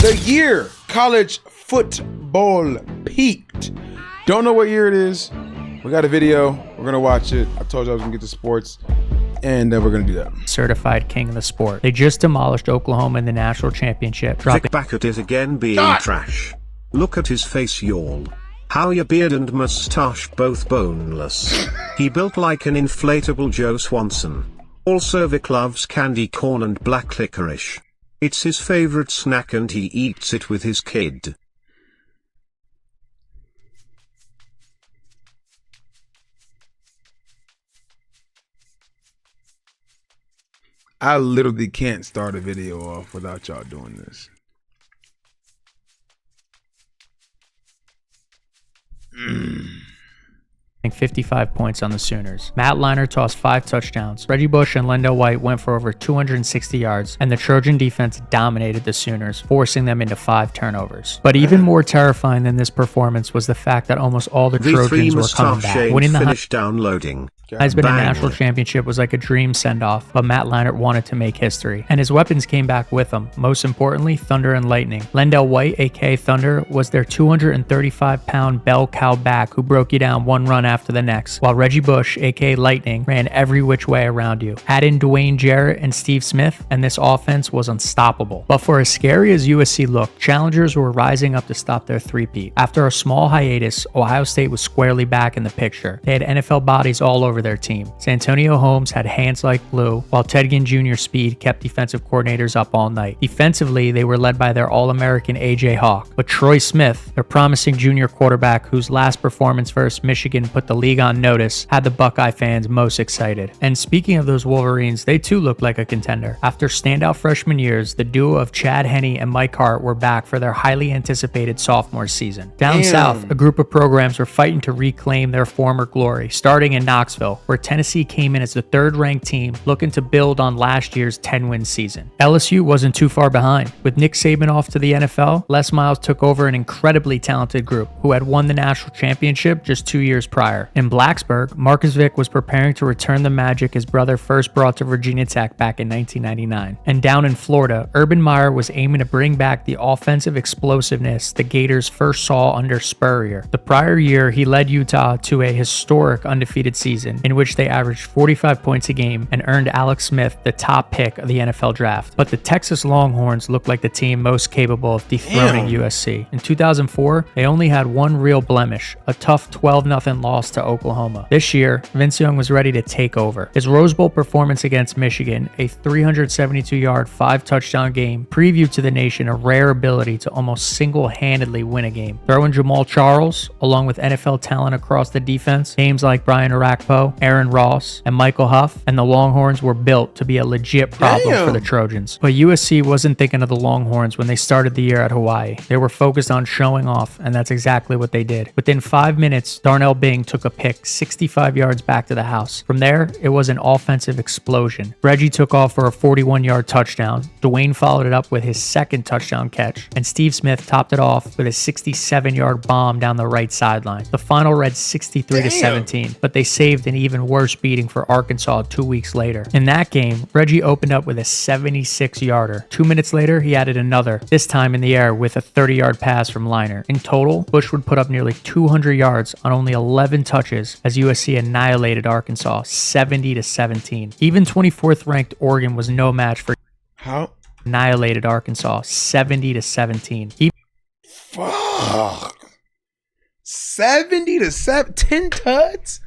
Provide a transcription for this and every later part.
The year college football peaked. Don't know what year it is. We got a video. We're going to watch it. I told you I was going to get to sports. And we're going to do that. Certified king of the sport. They just demolished Oklahoma in the national championship. Vic back at it again being trash. Look at his face, y'all. How your beard and mustache both boneless. He built like an inflatable Joe Swanson. Also Vic loves candy corn and black licorice. It's his favorite snack and he eats it with his kid. I literally can't start a video off without y'all doing this. 55 points on the Sooners. Matt Leinart tossed 5 touchdowns. Reggie Bush and Lendell White went for over 260 yards, and the Trojan defense dominated the Sooners, forcing them into 5 turnovers. But even more terrifying than this performance was the fact that almost all the Trojans were coming back. Winning the downloading. Heisman National Championship was like a dream send-off, but Matt Leinart wanted to make history, and his weapons came back with him. Most importantly, Thunder and Lightning. Lendell White, aka Thunder, was their 235-pound bell cow back who broke you down one run after the next, while Reggie Bush, aka Lightning, ran every which way around you. Add in Dwayne Jarrett and Steve Smith, and this offense was unstoppable. But for as scary as USC looked, challengers were rising up to stop their three-peat. After a small hiatus, Ohio State was squarely back in the picture. They had NFL bodies all over their team. Santonio Holmes had hands like glue, while Ted Ginn Jr.'s speed kept defensive coordinators up all night. Defensively, they were led by their All-American A.J. Hawk, but Troy Smith, their promising junior quarterback whose last performance versus Michigan put the league on notice, had the Buckeye fans most excited. And speaking of those Wolverines, they too looked like a contender. After standout freshman years, the duo of Chad Henne and Mike Hart were back for their highly anticipated sophomore season. Down south, a group of programs were fighting to reclaim their former glory, starting in Knoxville, where Tennessee came in as the third-ranked team looking to build on last year's 10-win season. LSU wasn't too far behind. With Nick Saban off to the NFL, Les Miles took over an incredibly talented group who had won the national championship just 2 years prior. In Blacksburg, Marcus Vick was preparing to return the magic his brother first brought to Virginia Tech back in 1999. And down in Florida, Urban Meyer was aiming to bring back the offensive explosiveness the Gators first saw under Spurrier. The prior year, he led Utah to a historic undefeated season in which they averaged 45 points a game and earned Alex Smith the top pick of the NFL draft. But the Texas Longhorns looked like the team most capable of dethroning USC. In 2004, they only had one real blemish, a tough 12-0 loss to Oklahoma. This year, Vince Young was ready to take over. His Rose Bowl performance against Michigan, a 372-yard, 5-touchdown game, previewed to the nation a rare ability to almost single-handedly win a game. Throw in Jamal Charles, along with NFL talent across the defense, names like Brian Orakpo, Aaron Ross, and Michael Huff, and the Longhorns were built to be a legit problem for the Trojans. But USC wasn't thinking of the Longhorns when they started the year at Hawaii. They were focused on showing off, and that's exactly what they did. Within 5 minutes, Darnell Bing took a pick 65 yards back to the house. From there, it was an offensive explosion. Reggie took off for a 41-yard touchdown. Dwayne followed it up with his second touchdown catch, and Steve Smith topped it off with a 67-yard bomb down the right sideline. The final read 63-17, but they saved an even worse beating for Arkansas 2 weeks later. In that game, Reggie opened up with a 76-yarder. 2 minutes later, he added another, this time in the air with a 30-yard pass from Leinart. In total, Bush would put up nearly 200 yards on only 11 touches as USC annihilated Arkansas 70-17. Even 24th ranked Oregon was no match for annihilated Arkansas 70-17. Fuck. 70-7, 10 tuds?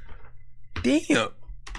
Damn.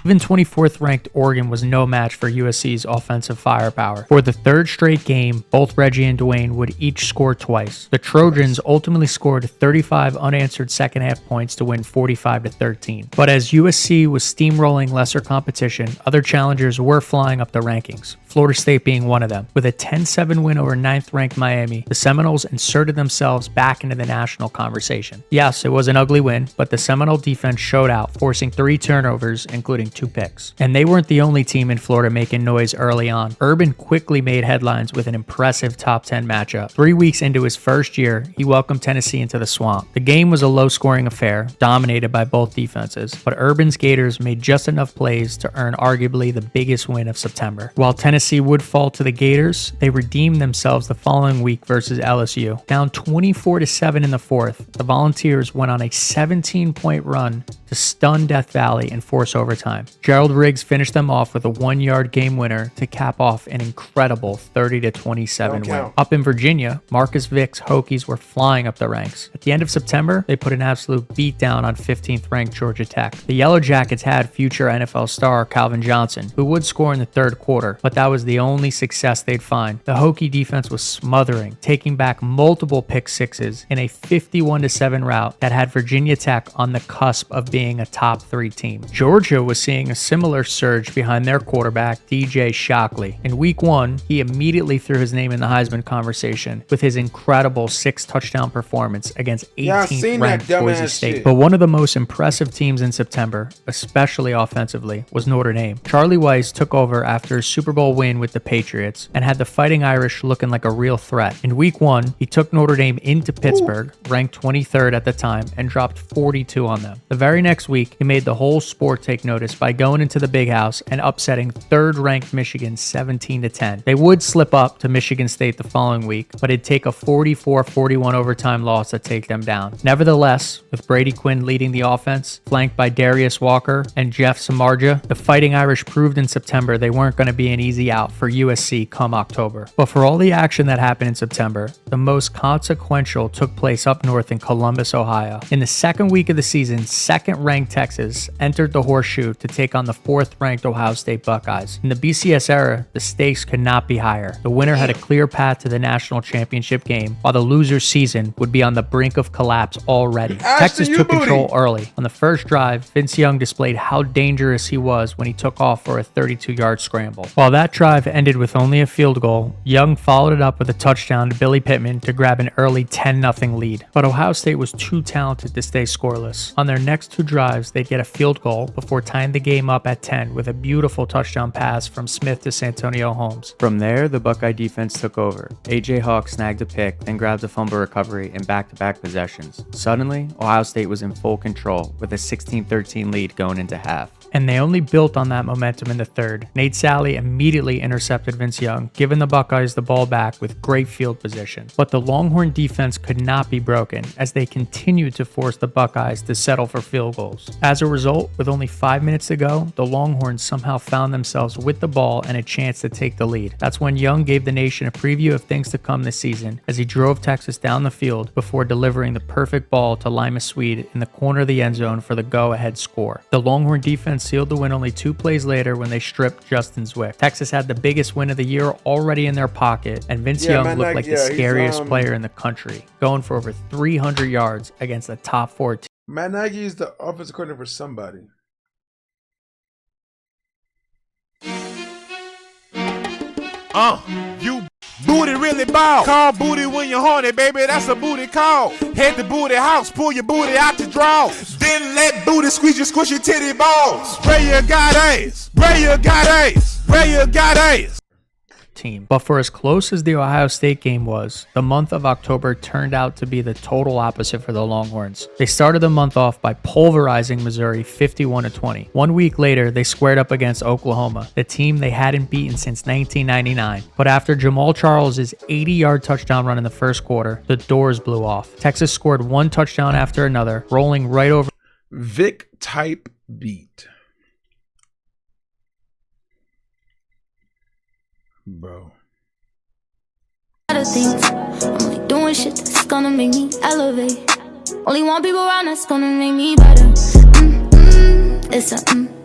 Even 24th ranked Oregon was no match for USC's offensive firepower. For the third straight game, both Reggie and Dwayne would each score twice. The Trojans ultimately scored 35 unanswered second half points to win 45-13. But as USC was steamrolling lesser competition, other challengers were flying up the rankings, Florida State being one of them. With a 10-7 win over 9th ranked Miami, the Seminoles inserted themselves back into the national conversation. Yes, it was an ugly win, but the Seminole defense showed out, forcing 3 turnovers, including 2 picks. And they weren't the only team in Florida making noise early on. Urban quickly made headlines with an impressive top 10 matchup. 3 weeks into his first year, he welcomed Tennessee into the swamp. The game was a low-scoring affair, dominated by both defenses, but Urban's Gators made just enough plays to earn arguably the biggest win of September. While Tennessee Tennessee would fall to the Gators, they redeemed themselves the following week versus LSU. Down 24-7 in the fourth, the Volunteers went on a 17-point run to stun Death Valley and force overtime. Gerald Riggs finished them off with a 1-yard game winner to cap off an incredible 30-27 win. Up in Virginia, Marcus Vick's Hokies were flying up the ranks. At the end of September, they put an absolute beatdown on 15th-ranked Georgia Tech. The Yellow Jackets had future NFL star Calvin Johnson, who would score in the third quarter, but that was the only success they'd find. The Hokie defense was smothering, taking back multiple pick sixes in a 51-7 rout that had Virginia Tech on the cusp of being a top 3 team. Georgia was seeing a similar surge behind their quarterback, DJ Shockley. In week 1, he immediately threw his name in the Heisman conversation with his incredible 6-touchdown performance against 18th-ranked Boise State. But one of the most impressive teams in September, especially offensively, was Notre Dame. Charlie Weiss took over after a Super Bowl win with the Patriots and had the Fighting Irish looking like a real threat. In week 1, he took Notre Dame into Pittsburgh, ranked 23rd at the time, and dropped 42 on them. The very next week, he made the whole sport take notice by going into the Big House and upsetting 3rd-ranked Michigan 17-10. They would slip up to Michigan State the following week, but it'd take a 44-41 overtime loss to take them down. Nevertheless, with Brady Quinn leading the offense, flanked by Darius Walker and Jeff Samardzija, the Fighting Irish proved in September they weren't going to be an easy out for USC come October. But for all the action that happened in September, the most consequential took place up north in Columbus, Ohio. In the second week of the season, 2nd-ranked Texas entered the Horseshoe to take on the 4th-ranked Ohio State Buckeyes. In the BCS era, the stakes could not be higher. The winner had a clear path to the national championship game, while the loser's season would be on the brink of collapse already. Texas took control early. On the first drive, Vince Young displayed how dangerous he was when he took off for a 32-yard scramble. While that drive ended with only a field goal, Young followed it up with a touchdown to Billy Pittman to grab an early 10-0 lead. But Ohio State was too talented to stay scoreless. On their next 2 drives, they'd get a field goal before tying the game up at 10 with a beautiful touchdown pass from Smith to Santonio Holmes. From there, the Buckeye defense took over. A.J. Hawk snagged a pick, then grabbed a fumble recovery in back-to-back possessions. Suddenly, Ohio State was in full control with a 16-13 lead going into half. And they only built on that momentum in the third. Nate Sally immediately intercepted Vince Young, giving the Buckeyes the ball back with great field position. But the Longhorn defense could not be broken as they continued to force the Buckeyes to settle for field goals. As a result, with only 5 minutes to go, the Longhorns somehow found themselves with the ball and a chance to take the lead. That's when Young gave the nation a preview of things to come this season as he drove Texas down the field before delivering the perfect ball to Lima Swede in the corner of the end zone for the go-ahead score. The Longhorn defense sealed the win only 2 plays later when they stripped Justin Zwick. Texas had the biggest win of the year already in their pocket, and Vince Young looked like the scariest player in the country, going for over 300 yards against the top 4 teams. Matt Nagy is the offensive coordinator for somebody. You booty really ball. Call booty when you're horny, baby. That's a booty call. Head to booty house, pull your booty out your drawers. Then let booty squeeze your squishy titty balls. Spray you got ass. Spray you got ass. Spray you got ass. Team. But for as close as the Ohio State game was, the month of October turned out to be the total opposite for the Longhorns. They started the month off by pulverizing Missouri 51-20. 1 week later, they squared up against Oklahoma, the team they hadn't beaten since 1999. But after Jamal Charles' 80-yard touchdown run in the first quarter, the doors blew off. Texas scored 1 touchdown after another, rolling right over Vic type beat. Bro. I'm only doing shit that's gonna make me elevate. Only want people around that's gonna make me better. It's a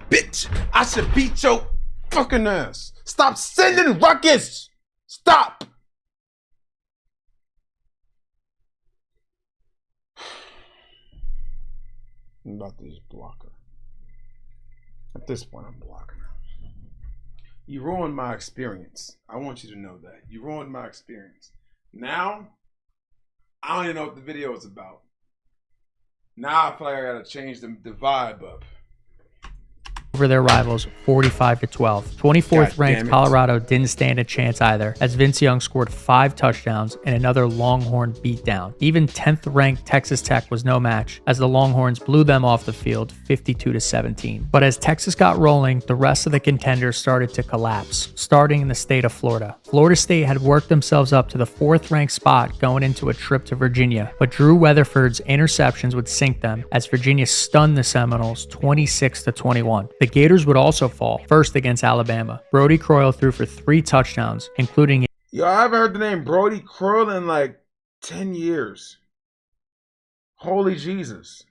Bitch, I should beat your fucking ass. Stop sending ruckus. Stop. I'm about to just block her. At this point, I'm blocking her. You ruined my experience. I want you to know that. You ruined my experience. Now, I don't even know what the video is about. Now I feel like I gotta change the vibe up. Over their rivals 45-12. 24th ranked Colorado didn't stand a chance either, as Vince Young scored 5 touchdowns and another Longhorn beatdown. Even 10th ranked Texas Tech was no match, as the Longhorns blew them off the field 52-17. But as Texas got rolling, the rest of the contenders started to collapse, starting in the state of Florida. Florida State had worked themselves up to the 4th ranked spot going into a trip to Virginia, but Drew Weatherford's interceptions would sink them as Virginia stunned the Seminoles 26-21. The Gators would also fall, first against Alabama. Brody Croyle threw for 3 touchdowns, including... Yo, I haven't heard the name Brody Croyle in like 10 years. Holy Jesus.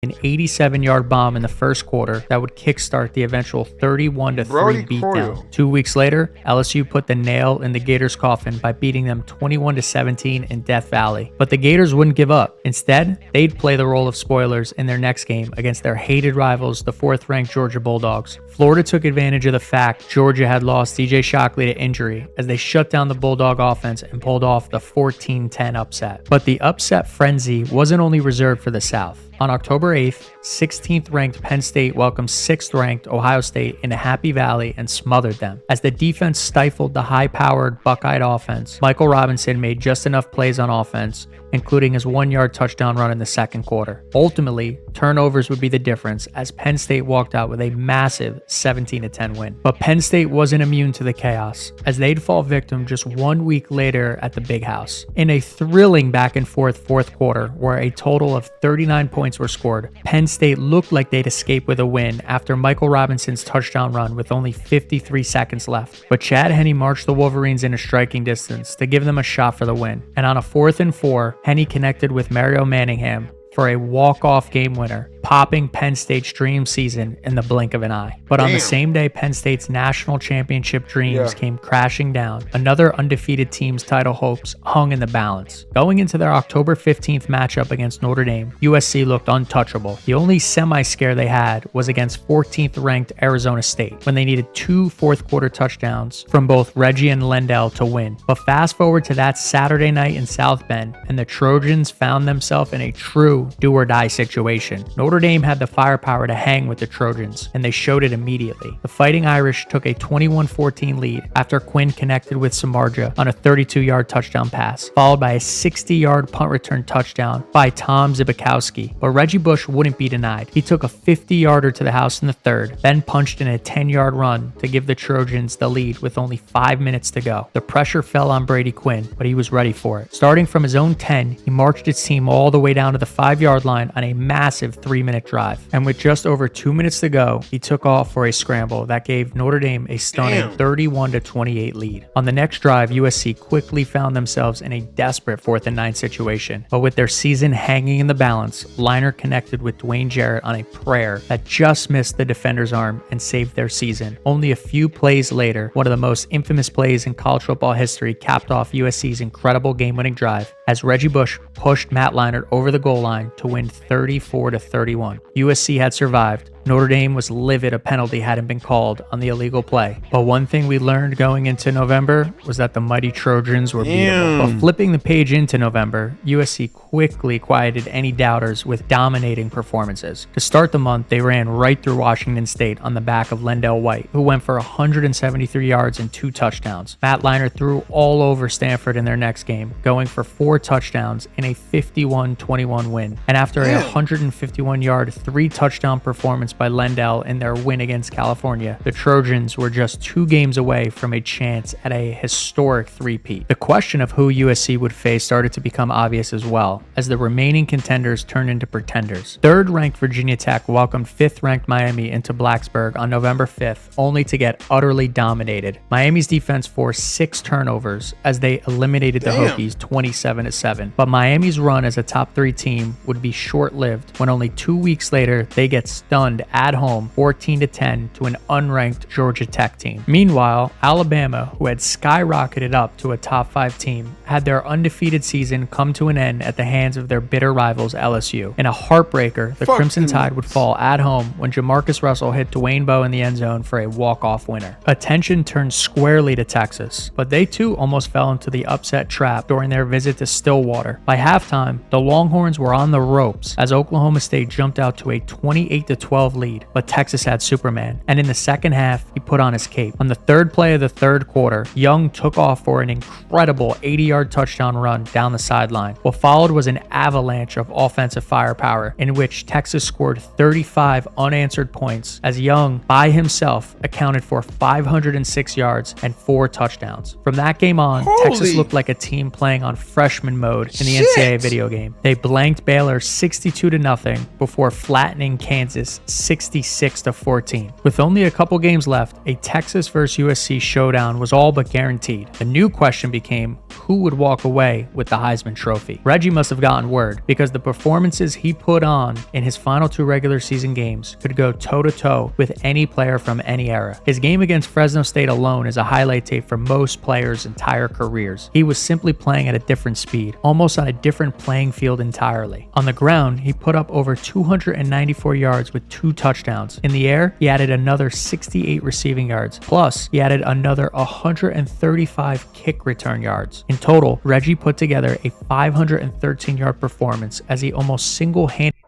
An 87-yard bomb in the first quarter that would kickstart the eventual 31-3 beatdown. 2 weeks later, LSU put the nail in the Gators' coffin by beating them 21-17 in Death Valley. But the Gators wouldn't give up. Instead, they'd play the role of spoilers in their next game against their hated rivals, the 4th-ranked Georgia Bulldogs. Florida took advantage of the fact Georgia had lost DJ Shockley to injury as they shut down the Bulldog offense and pulled off the 14-10 upset. But the upset frenzy wasn't only reserved for the South. On October 8th, 16th ranked Penn State welcomed 6th ranked Ohio State into Happy Valley and smothered them. As the defense stifled the high-powered Buckeye offense, Michael Robinson made just enough plays on offense, including his 1-yard touchdown run in the second quarter. Ultimately, turnovers would be the difference as Penn State walked out with a massive 17-10 win. But Penn State wasn't immune to the chaos, as they'd fall victim just 1 week later at the Big House. In a thrilling back-and-forth fourth quarter, where a total of 39 points were scored, Penn State looked like they'd escape with a win after Michael Robinson's touchdown run with only 53 seconds left. But Chad Henne marched the Wolverines into striking distance to give them a shot for the win. And on a 4th and 4, Henne connected with Mario Manningham for a walk-off game winner, popping Penn State's dream season in the blink of an eye. But on the same day Penn State's national championship dreams came crashing down, another undefeated team's title hopes hung in the balance. Going into their October 15th matchup against Notre Dame, USC looked untouchable. The only semi-scare they had was against 14th ranked Arizona State, when they needed 2 fourth-quarter touchdowns from both Reggie and Lendell to win. But fast forward to that Saturday night in South Bend, and the Trojans found themselves in a true do-or-die situation. Notre Dame had the firepower to hang with the Trojans, and they showed it immediately. The Fighting Irish took a 21-14 lead after Quinn connected with Samardzija on a 32-yard touchdown pass, followed by a 60-yard punt return touchdown by Tom Zibikowski. But Reggie Bush wouldn't be denied. He took a 50-yarder to the house in the third, then punched in a 10-yard run to give the Trojans the lead with only 5 minutes to go. The pressure fell on Brady Quinn, but he was ready for it. Starting from his own 10, he marched his team all the way down to the 5-yard line on a massive 3-minute drive. And with just over 2 minutes to go, he took off for a scramble that gave Notre Dame a stunning 31-28 lead. On the next drive, USC quickly found themselves in a desperate 4th and 9 situation. But with their season hanging in the balance, Liner connected with Dwayne Jarrett on a prayer that just missed the defender's arm and saved their season. Only a few plays later, one of the most infamous plays in college football history capped off USC's incredible game-winning drive as Reggie Bush pushed Matt Leinart over the goal line to win 34-31. USC had survived. Notre Dame was livid a penalty hadn't been called on the illegal play. But one thing we learned going into November was that the mighty Trojans were beatable. But flipping the page into November, USC quickly quieted any doubters with dominating performances. To start the month, they ran right through Washington State on the back of Lendell White, who went for 173 yards and 2 touchdowns. Matt Leinart threw all over Stanford in their next game, going for 4 touchdowns in a 51-21 win. And after a 151-yard, 3-touchdown performance performance by Lendell in their win against California, the Trojans were just 2 games away from a chance at a historic three-peat. The question of who USC would face started to become obvious as well, as the remaining contenders turned into pretenders. Third-ranked Virginia Tech welcomed 5th-ranked Miami into Blacksburg on November 5th, only to get utterly dominated. Miami's defense forced 6 turnovers as they eliminated the Hokies 27-7. But Miami's run as a top 3 team would be short-lived when only 2 weeks later they get stunned at home 14-10 to an unranked Georgia Tech team. Meanwhile, Alabama, who had skyrocketed up to a top 5 team, had their undefeated season come to an end at the hands of their bitter rivals LSU. In a heartbreaker, the Crimson Tide would fall at home when Jamarcus Russell hit Dwayne Bowe in the end zone for a walk-off winner. Attention turned squarely to Texas, but they too almost fell into the upset trap during their visit to Stillwater. By halftime, the Longhorns were on the ropes as Oklahoma State jumped out to a 28-12 lead, but Texas had Superman, and in the second half, he put on his cape. On the third play of the third quarter, Young took off for an incredible 80-yard touchdown run down the sideline. What followed was an avalanche of offensive firepower in which Texas scored 35 unanswered points as Young, by himself, accounted for 506 yards and 4 touchdowns. From that game on, Texas looked like a team playing on freshman mode in the NCAA video game. They blanked Baylor 62-0 before flattening Kansas 66-14. With only a couple games left, a Texas vs. USC showdown was all but guaranteed. The new question became, who would walk away with the Heisman Trophy? Reggie must have gotten word, because the performances he put on in his final 2 regular season games could go toe-to-toe with any player from any era. His game against Fresno State alone is a highlight tape for most players' entire careers. He was simply playing at a different speed, almost on a different playing field entirely. On the ground, he put up over 294 yards with 2 touchdowns. In the air, he added another 68 receiving yards. Plus, he added another 135 kick return yards. In total, Reggie put together a 513-yard performance as he almost single-handedly.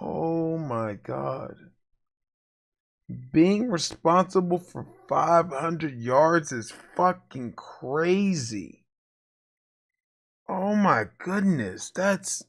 Oh my God. Being responsible for 500 yards is fucking crazy. Oh my goodness, that's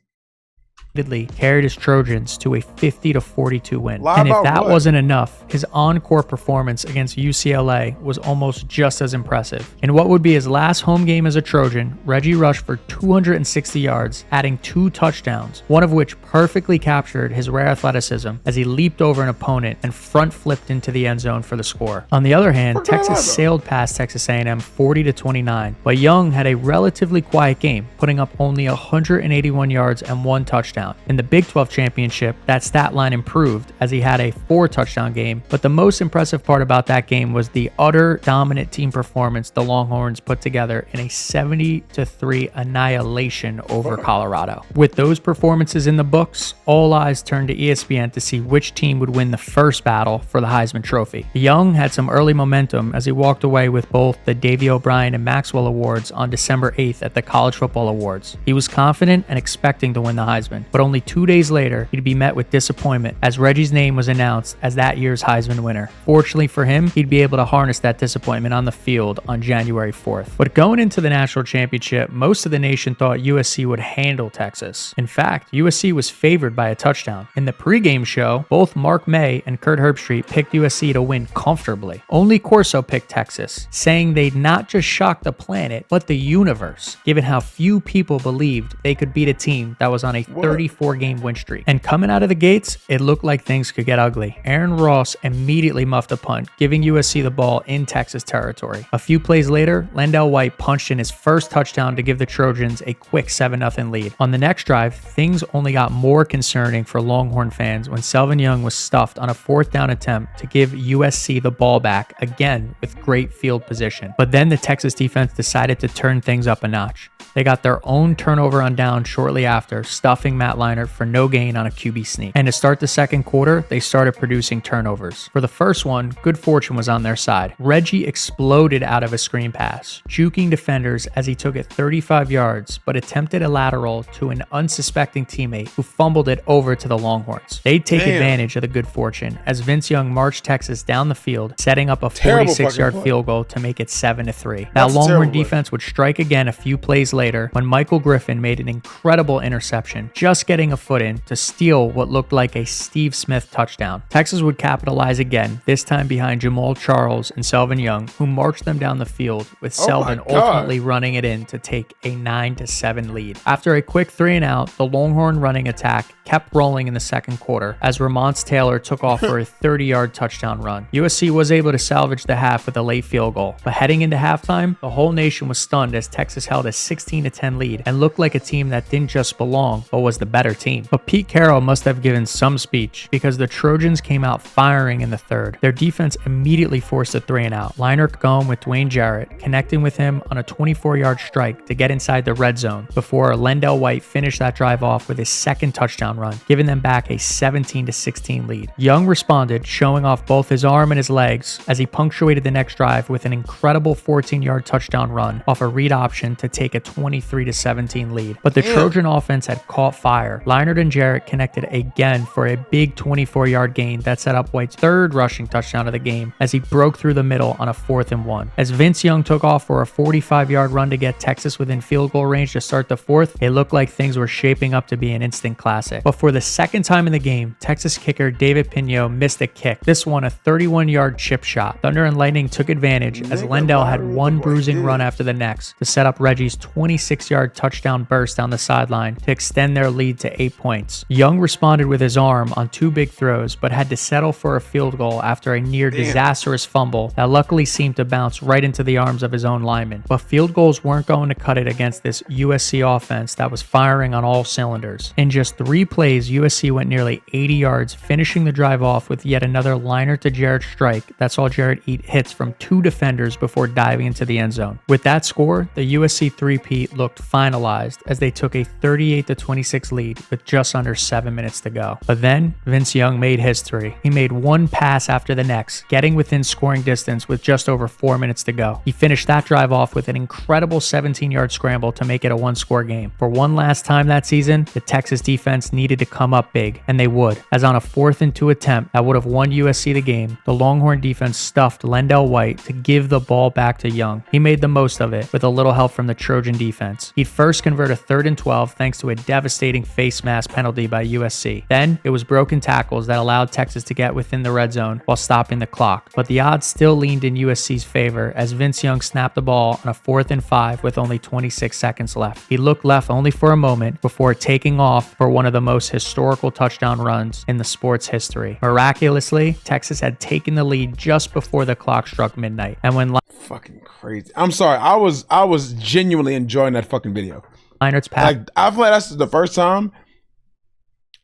carried his Trojans to a 50-42 win. And if that wasn't enough, his encore performance against UCLA was almost just as impressive. In what would be his last home game as a Trojan, Reggie rushed for 260 yards, adding 2 touchdowns, one of which perfectly captured his rare athleticism as he leaped over an opponent and front flipped into the end zone for the score. On the other hand, Texas sailed past Texas A&M 40-29, but Young had a relatively quiet game, putting up only 181 yards and 1 touchdown. In the Big 12 championship, that stat line improved as he had a 4-touchdown game, but the most impressive part about that game was the utter dominant team performance the Longhorns put together in a 70-3 annihilation over Colorado. With those performances in the books, all eyes turned to ESPN to see which team would win the first battle for the Heisman Trophy. Young had some early momentum as he walked away with both the Davey O'Brien and Maxwell Awards on December 8th at the College Football Awards. He was confident and expecting to win the Heisman, but only 2 days later, he'd be met with disappointment as Reggie's name was announced as that year's Heisman winner. Fortunately for him, he'd be able to harness that disappointment on the field on January 4th. But going into the national championship, most of the nation thought USC would handle Texas. In fact, USC was favored by a touchdown. In the pregame show, both Mark May and Kurt Herbstreit picked USC to win comfortably. Only Corso picked Texas, saying they'd not just shock the planet, but the universe, given how few people believed they could beat a team that was on a 34-game win streak. And coming out of the gates, it looked like things could get ugly. Aaron Ross immediately muffed a punt, giving USC the ball in Texas territory. A few plays later, Lendell White punched in his first touchdown to give the Trojans a quick 7-0 lead. On the next drive, things only got more concerning for Longhorn fans when Selvin Young was stuffed on a 4th down attempt to give USC the ball back, again with great field position. But then the Texas defense decided to turn things up a notch. They got their own turnover on down shortly after, stuffing Matt Leinart for no gain on a QB sneak. And to start the second quarter, they started producing turnovers. For the first one, good fortune was on their side. Reggie exploded out of a screen pass, juking defenders as he took it 35 yards, but attempted a lateral to an unsuspecting teammate who fumbled it over to the Longhorns. They'd take advantage of the good fortune as Vince Young marched Texas down the field, setting up a 46-yard field goal to make it 7-3. That Longhorn defense would strike again a few plays later when Michael Griffin made an incredible interception just just getting a foot in to steal what looked like a Steve Smith touchdown. Texas would capitalize again, this time behind Jamal Charles and Selvin Young, who marched them down the field, with Selvin ultimately running it in to take a 9-7 lead. After a quick 3-and-out, the Longhorn running attack kept rolling in the second quarter as Ramonce Taylor took off for a 30-yard touchdown run. USC was able to salvage the half with a late field goal, but heading into halftime, the whole nation was stunned as Texas held a 16-10 lead and looked like a team that didn't just belong, but was the better team. But Pete Carroll must have given some speech, because the Trojans came out firing in the third. Their defense immediately forced a 3-and-out. Leinart going with Dwayne Jarrett, connecting with him on a 24-yard strike to get inside the red zone before Lendell White finished that drive off with his second touchdown run, giving them back a 17-16 lead. Young responded, showing off both his arm and his legs as he punctuated the next drive with an incredible 14-yard touchdown run off a read option to take a 23-17 lead. But the Trojan offense had caught fire. Leinart and Jarrett connected again for a big 24-yard gain that set up White's third rushing touchdown of the game as he broke through the middle on a 4th-and-1. As Vince Young took off for a 45-yard run to get Texas within field goal range to start the fourth, it looked like things were shaping up to be an instant classic. But for the second time in the game, Texas kicker David Pino missed a kick. This one a 31-yard chip shot. Thunder and Lightning took advantage as Lendell had one bruising run after the next to set up Reggie's 26-yard touchdown burst down the sideline to extend their lead to 8 points. Young responded with his arm on 2 big throws, but had to settle for a field goal after a near disastrous fumble that luckily seemed to bounce right into the arms of his own lineman. But field goals weren't going to cut it against this USC offense that was firing on all cylinders. In just 3 plays, USC went nearly 80 yards, finishing the drive off with yet another Leinart to Jarrett strike that saw Jarrett eat hits from 2 defenders before diving into the end zone. With that score, the USC three-peat looked finalized as they took a 38-26 lead with just under 7 minutes to go. But then, Vince Young made history. He made one pass after the next, getting within scoring distance with just over 4 minutes to go. He finished that drive off with an incredible 17-yard scramble to make it a one-score game. For one last time that season, the Texas defense needed to come up big, and they would, as on a 4th-and-2 attempt that would have won USC the game, the Longhorn defense stuffed Lendell White to give the ball back to Young. He made the most of it with a little help from the Trojan defense. He'd first convert a 3rd and 12 thanks to a devastating face mask penalty by USC. Then, it was broken tackles that allowed Texas to get within the red zone while stopping the clock. But the odds still leaned in USC's favor as Vince Young snapped the ball on a 4th and 5 with only 26 seconds left. He looked left only for a moment before taking off for one of the most historical touchdown runs in the sport's history. Miraculously, Texas had taken the lead just before the clock struck midnight. And when fucking crazy. I'm sorry. I was genuinely enjoying that fucking video. Leinart's pass, Like, I feel like that's the first time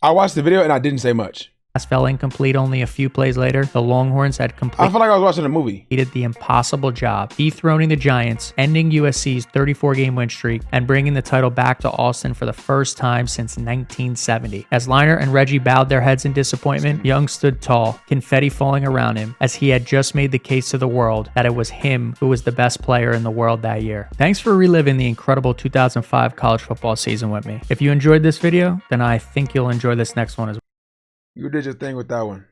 I watched the video and I didn't say much. fell incomplete only a few plays later, the Longhorns had I completed feel like I was watching a movie. the impossible job, dethroning the Giants, ending USC's 34-game win streak, and bringing the title back to Austin for the first time since 1970. As Leinart and Reggie bowed their heads in disappointment, Young stood tall, confetti falling around him, as he had just made the case to the world that it was him who was the best player in the world that year. Thanks for reliving the incredible 2005 college football season with me. If you enjoyed this video, then I think you'll enjoy this next one as well. You did your thing with that one.